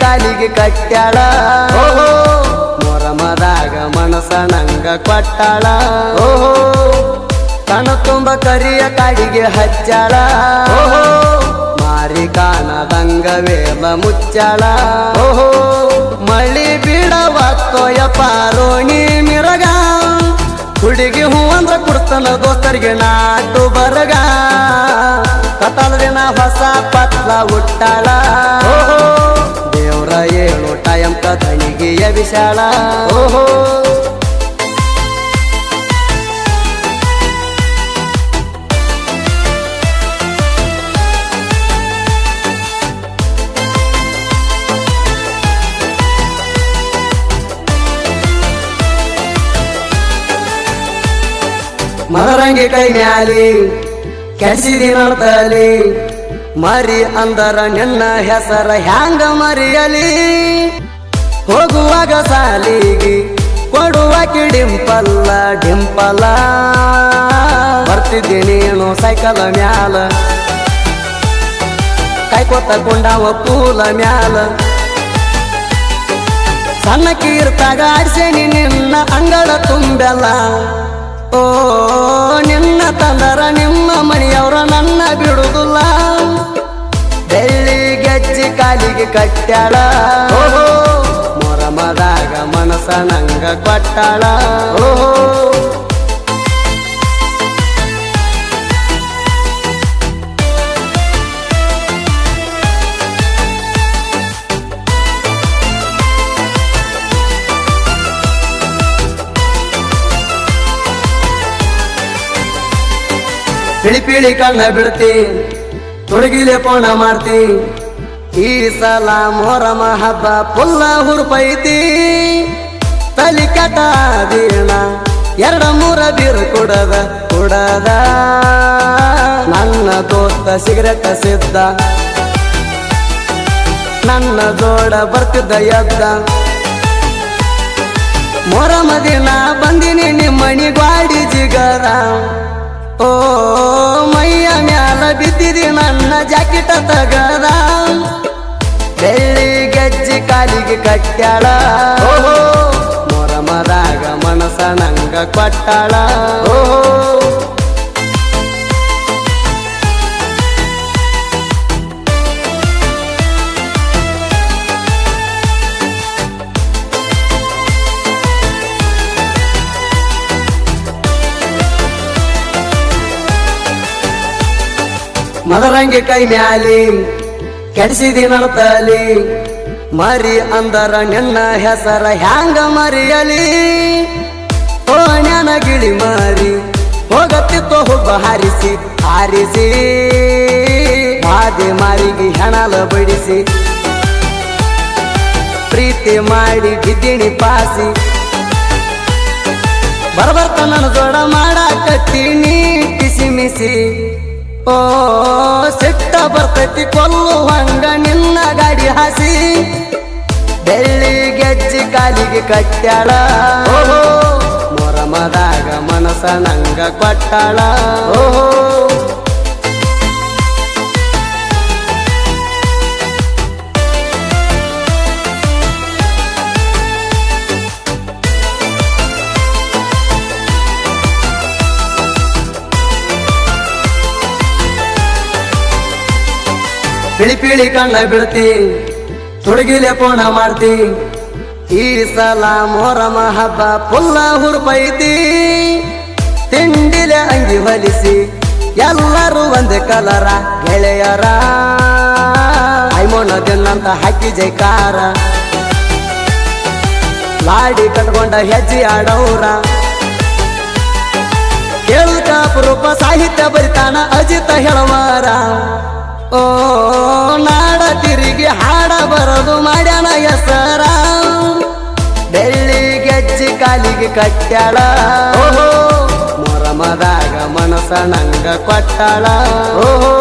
ಕಾಲಿಗೆ ಕಟ್ಟ್ಯಾಳ ಓಹೋ ಮೊರಮದಾಗ ಮನಸ ನಂಗ ಕೊಟ್ಟಾಳ ಓಹೋ ಕಣ ತುಂಬ ಕರಿಯ ಕಾಡಿಗೆ ಹಚ್ಚಾಳ ಓಹೋ ಮಾರಿ ಕಾಣದಂಗ ವೇಲ ಮುಚ್ಚಾಳ ಓಹೋ ಮಳಿ ಬಿಡವತ್ತೋಯ ಪಾರೋಣಿ ಮಿರಗ ಹುಡುಗಿ ಹೂ ಅಂದ್ರ ಕುಡ್ತನ ದೋಸ್ತರಿಗೆ ನಾಟು ಬರಗ ಕತ್ತಲ ದಿನ ಹೊಸ ಪತ್ಲ ಹುಟ್ಟಾಳ ಓಹೋ ದೇವ್ರ ಏಳು ಟೈಮ್ ಕದನಿಗೆಯ ವಿಶಾಲ ಓಹೋ ಮದರಂಗಿ ಕೈ ಮ್ಯಾಲಿ ಕೆಡಿಸಿದಿ ನೋಡ್ತಲಿ ಮರಿ ಅಂದರ ನಿನ್ನ ಹೆಸರ ಹ್ಯಾಂಗ ಮರಿಯಲಿ ಹೋಗುವಾಗ ಸಾಲಿಗಿ ಕೊಡುವಾಕಿ ಡಿಂಪಲ್ಲ ಡಿಂಪಲ್ಲ ಬರ್ತಿದ್ದಿ ನೀನು ಸೈಕಲ್ ಮ್ಯಾಲ ಕೈಕೊತ್ತ ಕೊಂಡಾವ ಕೂಲ ಮ್ಯಾಲ ಸಣ್ಣ ಕೀರ್ತಾಗ ಆಡ್ಸೇನಿ ನಿನ್ನ ಅಂಗಳ ತುಂಬೆಲ್ಲ ಓ ನಿನ್ನ ತಂದರ ನಿಮ್ಮ ಮನೆಯವ್ರ ನನ್ನ ಬಿಡುದಿಲ್ಲ ಬೆಳ್ಳಿ ಗೆಜ್ಜಿ ಕಾಲಿಗೆ ಕಟ್ಟ್ಯಾಳ ಓಹೋ ಮೊರಮದಾಗ ಮನಸ ನಂಗ ಕೊಟ್ಟಾಳ ಓಹೋ ಪಿಳಿ ಪಿಳಿ ಕಣ್ಣ ಬಿಡ್ತಿ ತೊಡಗಿಲೆ ಪೋಣ ಮಾಡ್ತಿ ಈ ಸಲ ಮೊರಮ ಹಬ್ಬ ಪುಲ್ಲ ಹುರುಪೈತಿ ತಲಿ ಕಟಾದೀಣ ಎರಡ ಮೂರ ಬೀರು ಕುಡದ ನನ್ನ ದೋಸ್ತ ಸಿಗರೆಟ್ ಸಿದ್ದ ನನ್ನ ಜೋಡ ಬರ್ತಿದ್ದ ಎದ್ದ ಮೊರಮ ದಿನ ಬಂದಿನಿ ನಿಮ್ಮಣಿ ಗಾಡಿ ಜಿಗರ ಓ ಮೈಯ ಮ್ಯಾಲ ಬಿದ್ದಿದಿ ನನ್ನ ಜಾಕೆಟ ತಗದ ಬೆಳ್ಳಿ ಗೆಜ್ಜಿ ಕಾಲಿಗೆ ಕಟ್ಟ್ಯಾಳ ಓಹೋ ಮೊರಮದಾಗ ಮನಸ ನಂಗ ಕೊಟ್ಟಾಳ ಓಹೋ ಮದರಂಗಿ ಕೈ ಮ್ಯಾಲಿ ಕೆಡಿಸಿದಿ ನಡ್ತಲಿ ಮರಿ ಅಂದರ ನಿನ್ನ ಹೆಸರ ಹ್ಯಾಂಗ ಮರಿಯಲಿ ಓ ಜ್ಞಾನ ಗಿಳಿ ಮಾರಿ ಹೋಗತ್ತಿತ್ತು ಹುಬ್ಬ ಹಾರಿಸಿ ಹಾದೆ ಮಾರಿಗೆ ಹೆಣಲ ಬಡಿಸಿ ಪ್ರೀತಿ ಮಾಡಿ ಬಿದ್ದಿಣಿ ಪಾಸಿ ಬರ್ಬರ್ತ ನನ್ನ ಜೋಡ ಮಾಡಾಕತ್ತೀನಿ ಕಿಸಿ ಮಿಸಿ ಓ ಸಿಟ್ಟ ಬರ್ತೈತಿ ಕೊಲ್ಲುವಂಗ ನಿನ್ನ ಗಾಡಿ ಹಾಸಿ ಬೆಳ್ಳಿ ಗೆಜ್ಜಿ ಕಾಲಿಗೆ ಕಟ್ಟ್ಯಾಳ ಓಹೋ ಮೊರಮದಾಗ ಮನಸ ನಂಗ ಕೊಟ್ಟಾಳ ಓಹೋ ಪಿಳಿ ಪಿಳಿ ಕಣ್ಣ ಬಿಡ್ತಿ ತೊಡಗಿಲೆ ಪೋಣ ಮಾಡ್ತಿ ಈ ಸಲ ಮೊರಮ ಹಬ್ಬ ಪುಲ್ಲ ಹುರುಪೈತಿ ತಿಂಡಿಲೆ ಅಂಗಿ ಹೊಲಿಸಿ ಎಲ್ಲರೂ ಒಂದೇ ಕಲರ ಗೆಳೆಯರ ಐಮೋಣ ದಿನಂತ ಹಾಕಿ ಜೈಕಾರ ಲಾಡಿ ಕಟ್ಕೊಂಡ ಹೆಜ್ಜೆ ಆಡೌರ ಕೇಳ್ಕ ಅಪರೂಪ ಸಾಹಿತ್ಯ ಬರಿತಾನ ಅಜಿತ ಹೇಳವಾರ ಓ ನಾಡ ತಿರುಗಿ ಹಾಡ ಬರೋದು ಮಾಡ್ಯಾನ ಹೆಸರ ಬೆಳ್ಳಿ ಗೆಜ್ಜಿ ಕಾಲಿಗೆ ಕಟ್ಟ್ಯಾಳ ಓಹೋ ಮೊರಮದಾಗ ಮನಸ ನಂಗ ಕೊಟ್ಟಾಳ ಓಹೋ